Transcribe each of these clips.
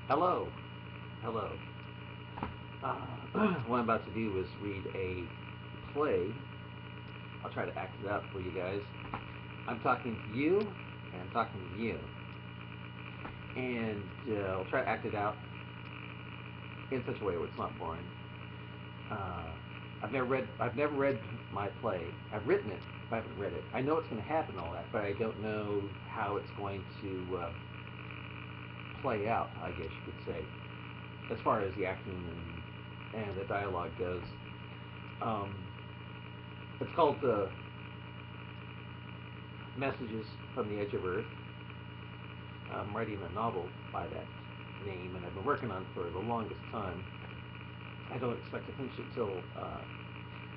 Hello. Hello. What I'm about to do is read a play. I'll try to act it out for you guys. I'm talking to you, and I'm talking to you. And I'll try to act it out in such a way where it's not boring. Uh, I've never read my play. I've written it, but I haven't read it. I know what's going to happen, all that, but I don't know how it's going to play out, I guess you could say, as far as the acting and the dialogue goes. Um, it's called Messages from the Edge of Earth. I'm writing a novel by that name, and I've been working on it for the longest time. I don't expect to finish it till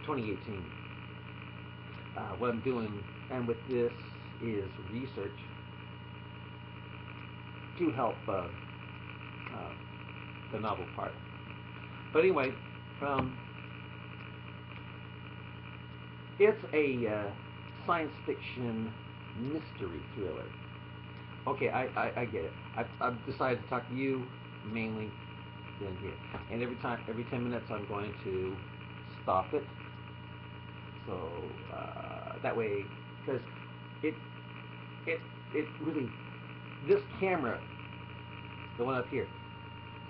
2018. What I'm doing, and with this, is research to help the novel part. But anyway, it's a science fiction mystery thriller. Okay, I get it. I've decided to talk to you mainly in here, and every 10 minutes, I'm going to stop it. So that way, because it it really, this camera, the one up here,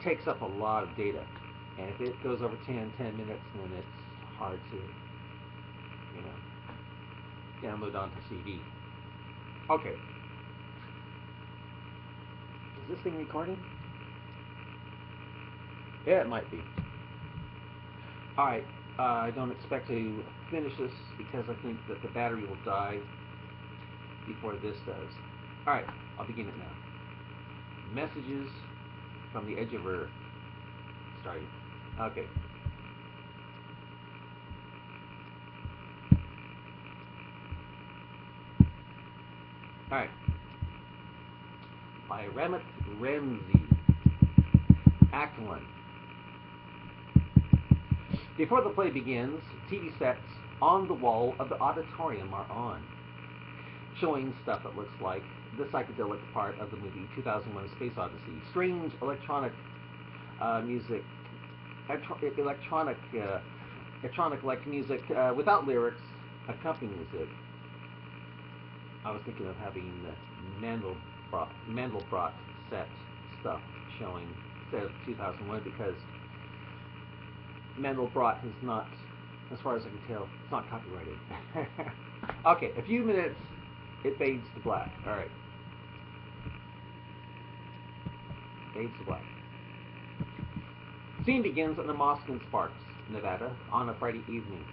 takes up a lot of data, and if it goes over 10 minutes, then it's hard to, download onto CD. Okay. Is this thing recording? Yeah, it might be. Alright, I don't expect to finish this because I think that the battery will die before this does. Alright, I'll begin it now. Messages from the Edge of Earth. Starting. Okay. Alright. By Ramit Ramsey. Act 1. Before the play begins, TV sets on the wall of the auditorium are on, showing stuff that looks like the psychedelic part of the movie 2001: Space Odyssey. Strange electronic music, electronic-like music without lyrics accompanies it. I was thinking of having Mandelbrot set stuff showing instead of 2001 because Mandelbrot is not, as far as I can tell, it's not copyrighted. Okay, a few minutes, it fades to black. Alright. Fades to black. Scene begins in a mosque in Sparks, Nevada, on a Friday evening.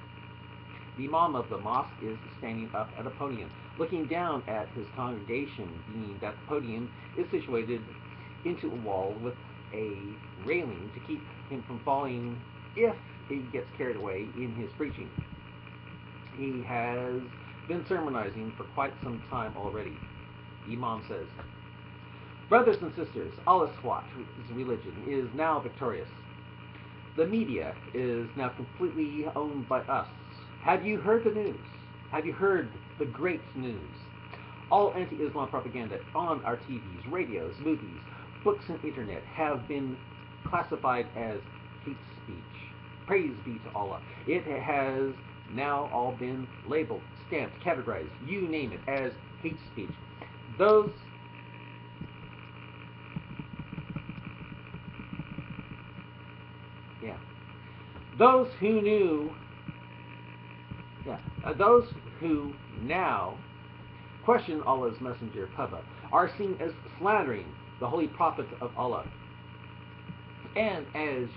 The imam of the mosque is standing up at a podium, looking down at his congregation, being that the podium is situated into a wall with a railing to keep him from falling if he gets carried away in his preaching. He has been sermonizing for quite some time already. The imam says, "Brothers and sisters, Allah's religion is now victorious. The media is now completely owned by us. Have you heard the news? Have you heard the great news? All anti-Islam propaganda on our TVs, radios, movies, books, and internet have been classified as hate speech. Praise be to Allah. It has now all been labeled, stamped, categorized, you name it, as hate speech. Those who knew, those who now question Allah's messenger, Papa, are seen as slandering the holy prophet of Allah. And as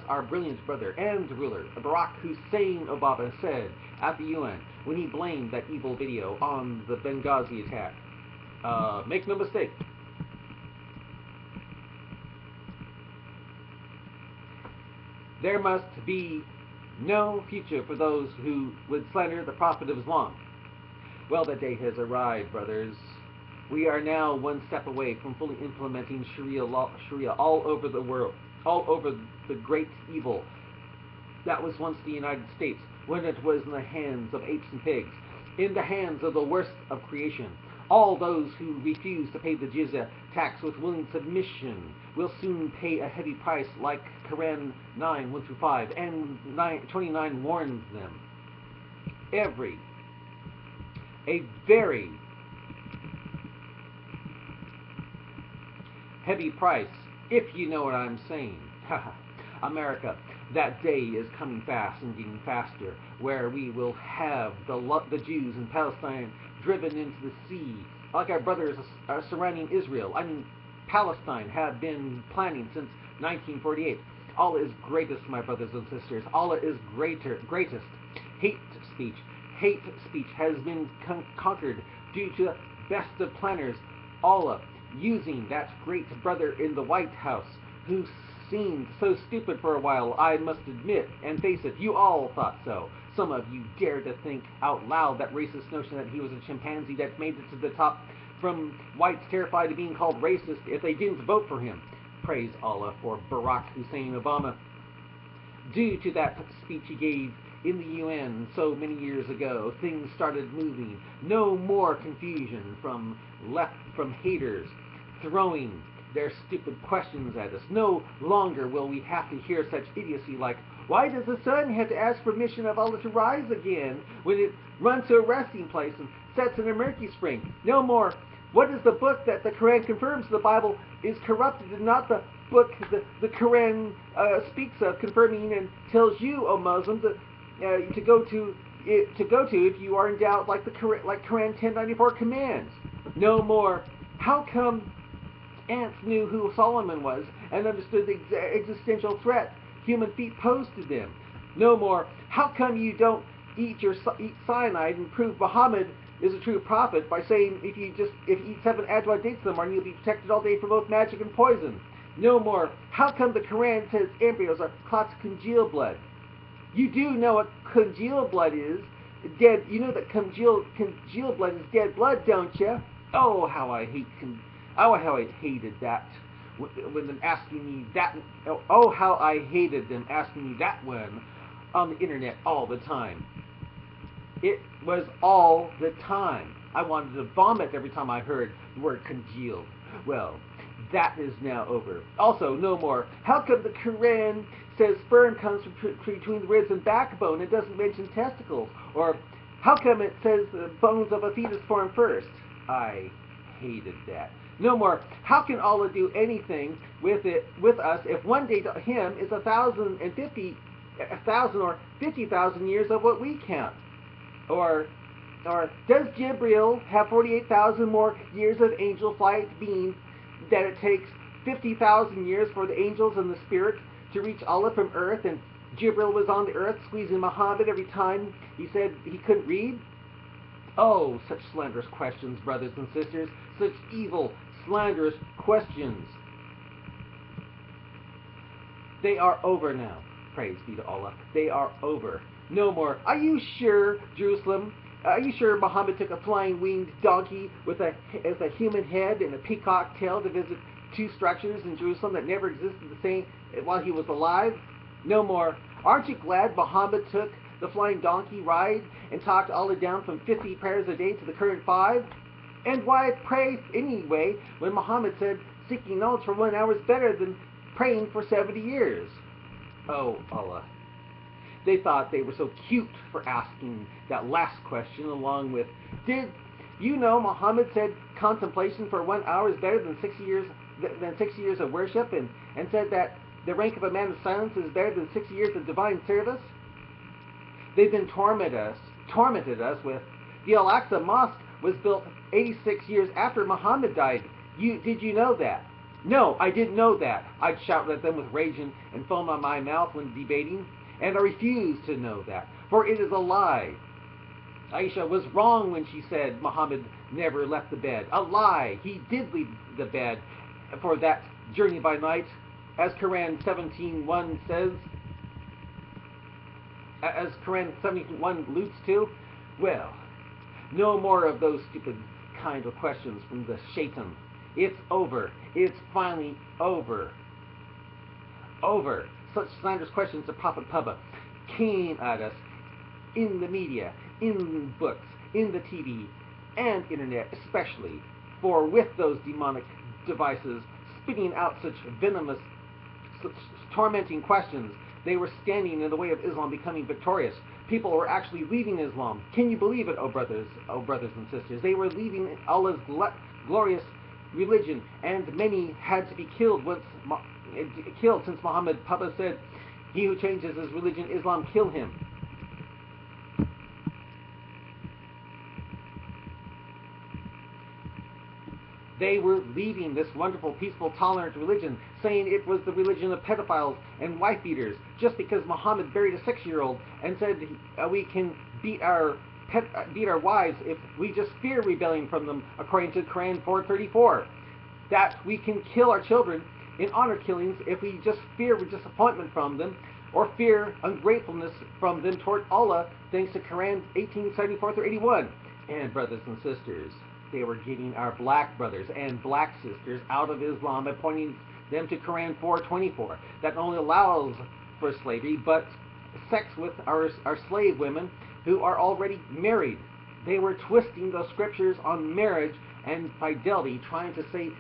our brilliant brother and ruler, Barack Hussein Obama, said at the UN when he blamed that evil video on the Benghazi attack, make no mistake, there must be no future for those who would slander the Prophet of Islam. Well, that day has arrived, brothers. We are now one step away from fully implementing Sharia all over the world, all over the great evil that was once the United States when it was in the hands of apes and pigs. in the hands of the worst of creation. All those who refuse to pay the jizya tax with willing submission will soon pay a heavy price, like Quran 9, 1-5, and 29 warns them. A very heavy price, if you know what I'm saying. America, that day is coming fast and getting faster, where we will have the Jews in Palestine driven into the sea, like our brothers surrounding Israel, Palestine, have been planning since 1948. Allah is greatest, my brothers and sisters. Allah is greatest. Hate speech. Hate speech has been conquered due to the best of planners. Allah using that great brother in the White House, who seemed so stupid for a while, I must admit, and face it, you all thought so. Some of you dare to think out loud that racist notion that he was a chimpanzee that made it to the top, from whites terrified of being called racist if they didn't vote for him. Praise Allah for Barack Hussein Obama. Due to that speech he gave in the UN so many years ago, things started moving. No more confusion from haters throwing their stupid questions at us. No longer will we have to hear such idiocy like, why does the sun have to ask permission of Allah to rise again when it runs to a resting place and sets in a murky spring? No more, what is the book that the Quran confirms the Bible is corrupted, and not the book the Quran speaks of, confirming and tells you, O Muslims, to go to if you are in doubt, like Quran 1094 commands. No more, how come ants knew who Solomon was and understood the existential threat human feet posed to them? No more, how come you don't eat cyanide and prove Muhammad is a true prophet by saying if you eat 7 Adwa dates in the morning, you'll be protected all day from both magic and poison? No more, how come the Quran says embryos are clots of congealed blood? You do know what congealed blood is. Dead. You know that congealed blood is dead blood, don't you? Oh, how I hated that when them asking me that. Oh, how I hated them asking me that one on the internet all the time. It was all the time. I wanted to vomit every time I heard the word congealed. Well, that is now over. Also, no more, how come the Quran says sperm comes from between the ribs and backbone? It doesn't mention testicles. Or how come it says the bones of a fetus form first? I hated that. No more, how can Allah do anything with us if one day to him is 1,000 or 50,000 years of what we count? Or does Jibril have 48,000 more years of angel flight, being that it takes 50,000 years for the angels and the spirit to reach Allah from earth, and Jibril was on the earth squeezing Muhammad every time he said he couldn't read? Oh, such slanderous questions, brothers and sisters, such evil, slanderous questions. They are over now. Praise be to Allah. They are over. No more. Are you sure, Jerusalem? Are you sure Muhammad took a flying winged donkey with a human head and a peacock tail to visit 2 structures in Jerusalem that never existed the same while he was alive? No more. Aren't you glad Muhammad took the flying donkey ride and talked Allah down from 50 prayers a day to the current 5? And why pray anyway when Muhammad said seeking knowledge for 1 hour is better than praying for 70 years? Oh, Allah. They thought they were so cute for asking that last question, along with, did you know Muhammad said contemplation for 1 hour is better than 60 years of worship, and said that the rank of a man of silence is better than 60 years of divine service? They've been tormented us with, the Al-Aqsa Mosque was built 86 years after Muhammad died. Did you know that? No, I didn't know that. I'd shout at them with rage and foam on my mouth when debating, and I refuse to know that, for it is a lie. Aisha was wrong when she said Muhammad never left the bed. A lie. He did leave the bed for that journey by night, as Quran 17:1 says, as Quran 17:1 alludes to. Well, no more of those stupid kind of questions from the shaitan. It's over. It's finally over. Over. Such slanderous questions of Prophet Pubba came at us in the media, in books, in the TV and internet especially, for with those demonic devices spitting out such venomous, such tormenting questions, they were standing in the way of Islam becoming victorious. People were actually leaving Islam. Can you believe it, oh brothers and sisters? They were leaving Allah's glorious religion, and many had to be killed since Muhammad Papa said, "He who changes his religion, Islam, kill him." They were leaving this wonderful, peaceful, tolerant religion, saying it was the religion of pedophiles and wife beaters, just because Muhammad buried a 6-year-old and said we can beat our wives if we just fear rebelling from them, according to Quran 4:34. That we can kill our children in honor killings if we just fear disappointment from them, or fear ungratefulness from them toward Allah, thanks to Quran 18:74-81. And brothers and sisters, they were getting our black brothers and black sisters out of Islam by pointing them to Quran 4:24, that not only allows for slavery, but sex with our slave women who are already married. They were twisting those scriptures on marriage and fidelity, trying to say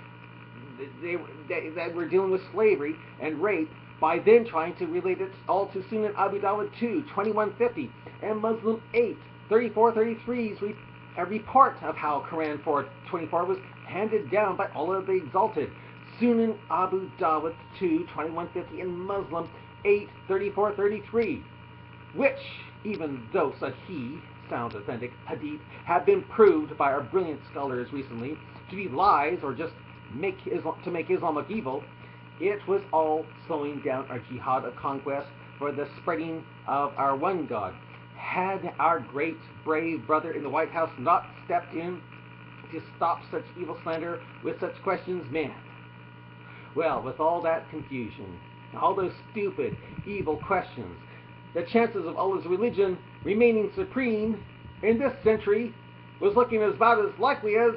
that we're dealing with slavery and rape, by then trying to relate it all to Sunan Abu Dawud 2:2150 and Muslim 8:34-33's a report of how Quran 4:24 was handed down by Allah the Exalted. Sunan Abu Dawud 2:2150 and Muslim 8:34-33, which, even though Sahih, sound authentic hadith, have been proved by our brilliant scholars recently to be lies or just make Islam look evil, it was all slowing down our jihad of conquest for the spreading of our one God. Had our great, brave brother in the White House not stepped in to stop such evil slander with such questions, man, well, with all that confusion, all those stupid, evil questions, the chances of Allah's religion remaining supreme in this century was looking about as likely as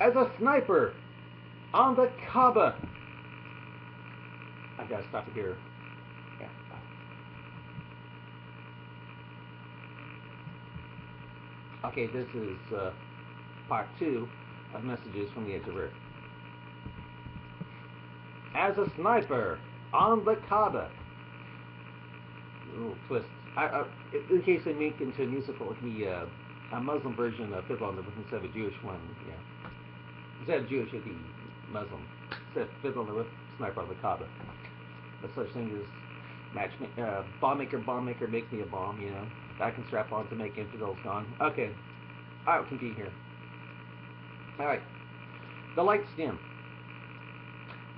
a sniper on the Kaaba. I gotta stop it here. Yeah. Okay, this is part 2 of Messages from the Edge of Earth. As a sniper on the Kaaba. Little twist. In case they make into a musical, a Muslim version of Fiddler on the Roof instead of a Jewish one. Yeah. Instead of Jewish, it'd be Muslim. Instead of Fiddler on the Roof, sniper on the Kaaba. But such thing as bomb maker, make me a bomb, you know. I can strap on to make infidels gone. Okay. Alright, we'll continue here. Alright. The lights dim.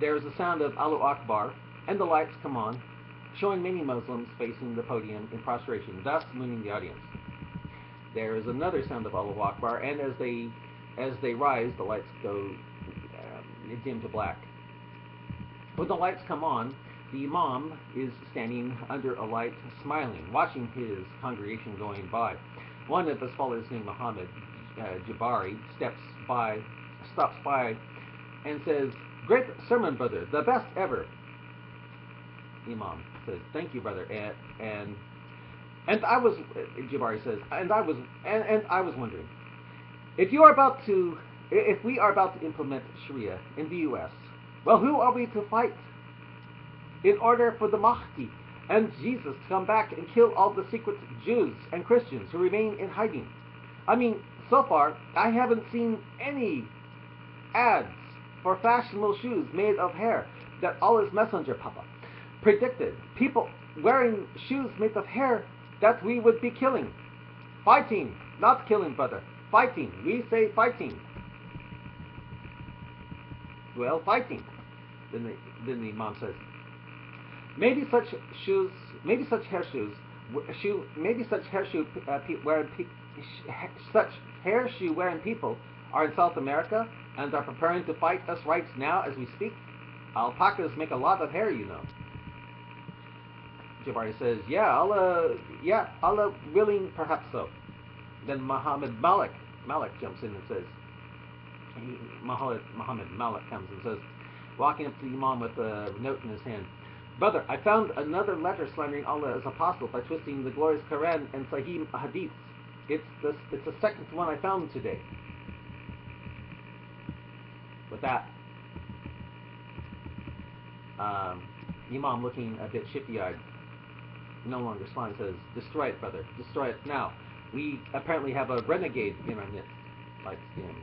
There is a sound of Allahu Akbar, and the lights come on, showing many Muslims facing the podium in prostration, thus mooning the audience. There is another sound of Allahu Akbar, and as they rise, the lights go dim to black. When the lights come on, the Imam is standing under a light, smiling, watching his congregation going by. One of his followers, named Muhammad Jabari, stops by, and says, "Great sermon, brother, the best ever." The Imam says, "Thank you, brother." And Jabari says, and I was wondering, if we are about to implement Sharia in the U.S., well, who are we to fight in order for the Mahdi and Jesus to come back and kill all the secret Jews and Christians who remain in hiding? I mean, so far, I haven't seen any ads for fashionable shoes made of hair that Allah's Messenger, Papa, predicted. People wearing shoes made of hair that we would be killing. Fighting, not killing, brother. Fighting. We say fighting. Well, fighting. Then the Imam says, maybe such hair shoe wearing people are in South America and are preparing to fight us right now as we speak. Alpacas make a lot of hair, you know. Jabari says, Allah willing, perhaps so. Then Muhammad Malik jumps in and says, Muhammad Malik comes and says, walking up to the Imam with a note in his hand, "Brother, I found another letter slandering Allah as apostle by twisting the glorious Quran and Sahih Hadith. It's the second one I found today. With that, Imam, looking a bit shifty-eyed, no longer responds, says, "Destroy it, brother. Destroy it now. We apparently have a renegade in our midst." Lights dim.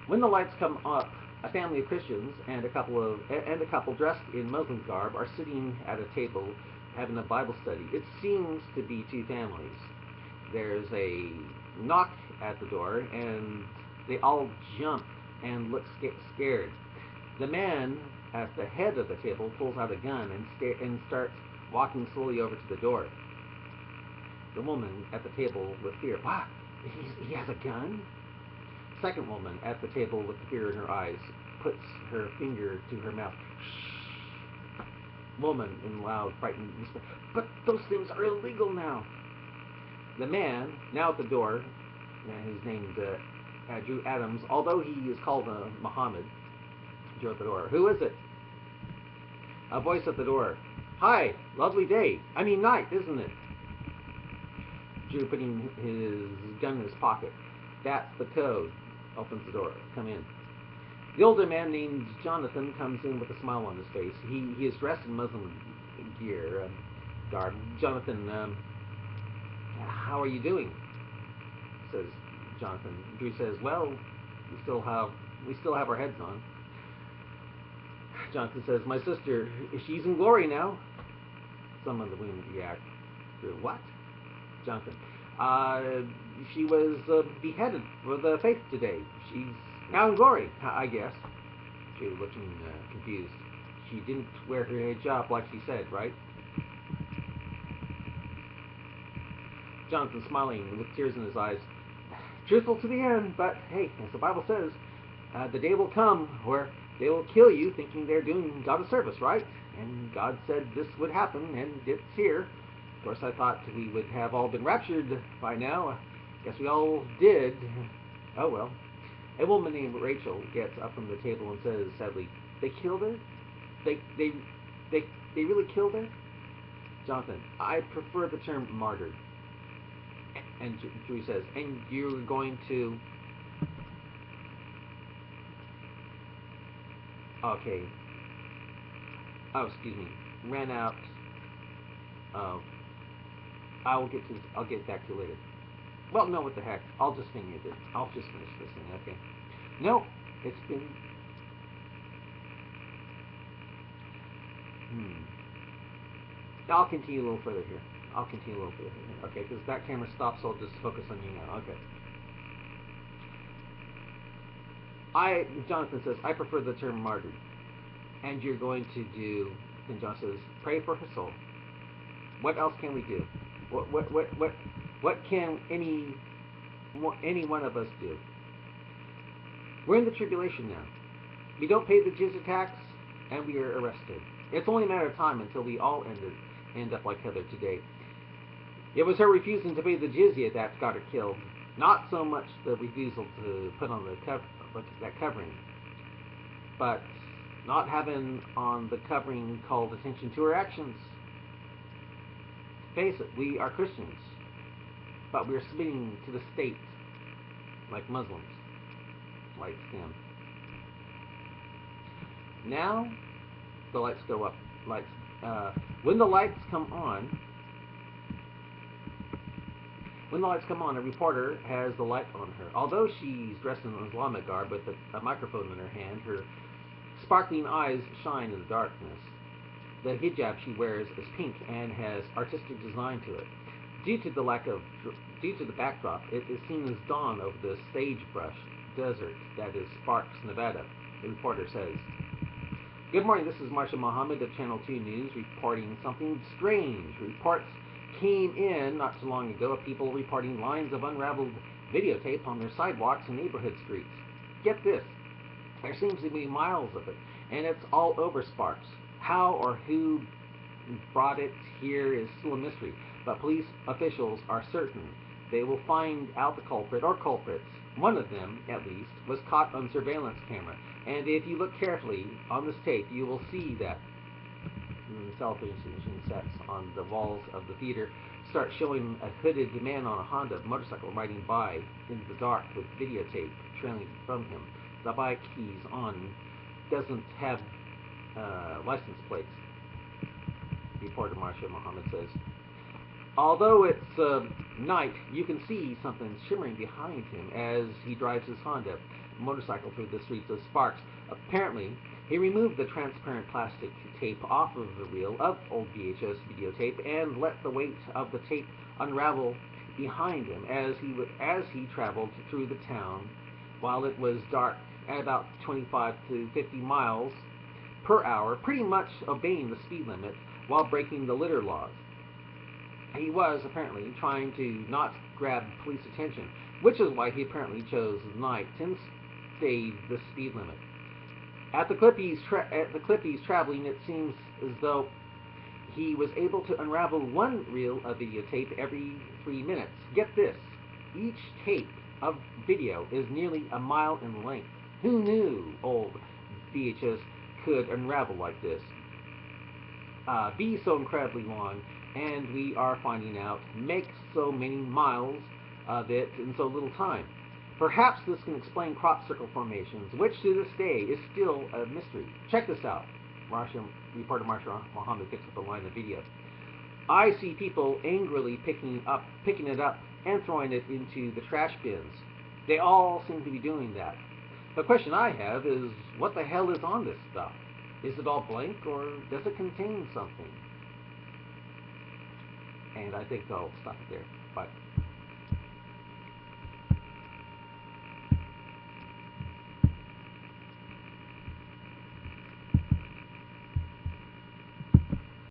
When the lights come up, a family of Christians and a couple dressed in Muslim garb are sitting at a table having a Bible study. It seems to be two families. There's a knock at the door, and they all jump and look scared. The man at the head of the table pulls out a gun and starts walking slowly over to the door. The woman at the table with fear, "Wow, he has a gun?" Second woman at the table with fear in her eyes puts her finger to her mouth. "Shh." Woman in loud, frightened whisper, "But those things are illegal now." The man, now at the door, his name's Drew Adams, although he is called Muhammad, Drew at the door. "Who is it?" A voice at the door, "Hi, lovely day. I mean night, isn't it?" Drew, putting his gun in his pocket. "That's the code." Opens the door. "Come in." The older man named Jonathan comes in with a smile on his face. He is dressed in Muslim garb. "Jonathan, how are you doing?" says Jonathan. Drew says, "Well, we still have our heads on." Jonathan says, "My sister, she's in glory now." Some of the women react. Drew, "What?" Jonathan, "She was beheaded for the faith today. She's now in glory, I guess." Drew, looking confused. "She didn't wear her hijab like she said, right?" Jonathan, smiling with tears in his eyes. "Truthful to the end, but hey, as the Bible says, the day will come where they will kill you thinking they're doing God a service, right? And God said this would happen, and it's here. Of course, I thought we would have all been raptured by now. Guess we all did. Oh well." A woman named Rachel gets up from the table and says sadly, "They killed her? They really killed her?" Jonathan, "I prefer the term martyred." And Drew says, "And you're going to..." Okay. Oh, excuse me. Ran out. Oh. I'll get back to you later. Well, no, what the heck. I'll just finish this thing, okay? No, it's been... I'll continue a little further here. Okay, because that camera stopped, so I'll just focus on you now. Okay. Jonathan says, "I prefer the term martyred." And you're going to do... And John says, "Pray for her soul." What else can we do? What can any one of us do? We're in the tribulation now. We don't pay the jizya tax, and we are arrested. It's only a matter of time until we all end up like Heather today. It was her refusing to pay the jizya that got her killed, not so much the refusal to put on that covering, but not having on the covering called attention to her actions. Face it, we are Christians, but we are submitting to the state like Muslims. Lights dim. Now the lights go up. When the lights come on, a reporter has the light on her. Although she's dressed in Islamic garb with a microphone in her hand, her sparkling eyes shine in the darkness. The hijab she wears is pink and has artistic design to it. Due to the backdrop, it is seen as dawn over the sagebrush desert that is Sparks, Nevada. The reporter says, "Good morning, this is Marsha Mohammed of Channel 2 News reporting something strange. Reports came in not too long ago of people reporting lines of unraveled videotape on their sidewalks and neighborhood streets. Get this, there seems to be miles of it, and it's all over Sparks. How or who brought it here is still a mystery, but police officials are certain they will find out the culprit or culprits. One of them, at least, was caught on surveillance camera, and if you look carefully on this tape, you will see that television sets on the walls of the theater start showing a hooded man on a Honda motorcycle riding by in the dark with videotape trailing from him. The bike he's on doesn't have license plates. Reporter Marsha Mohammed says, although it's night, you can see something shimmering behind him as he drives his Honda motorcycle through the streets of Sparks. Apparently, he removed the transparent plastic tape off of the reel of old VHS videotape and let the weight of the tape unravel behind him as he traveled through the town while it was dark at about 25 to 50 miles per hour, pretty much obeying the speed limit while breaking the litter laws. He was apparently trying to not grab police attention, which is why he apparently chose the night and stayed the speed limit. At the clip he's traveling, it seems as though he was able to unravel one reel of videotape every 3 minutes. Get this, each tape of video is nearly a mile in length. Who knew old VHS could unravel like this? Be so incredibly long, and we are finding out, make so many miles of it in so little time. Perhaps this can explain crop circle formations, which to this day is still a mystery. Check this out. Reporter Marsha Mohammed picks up a line of video. I see people angrily picking it up and throwing it into the trash bins. They all seem to be doing that. The question I have is, what the hell is on this stuff? Is it all blank, or does it contain something? And I think I'll stop it there. Bye.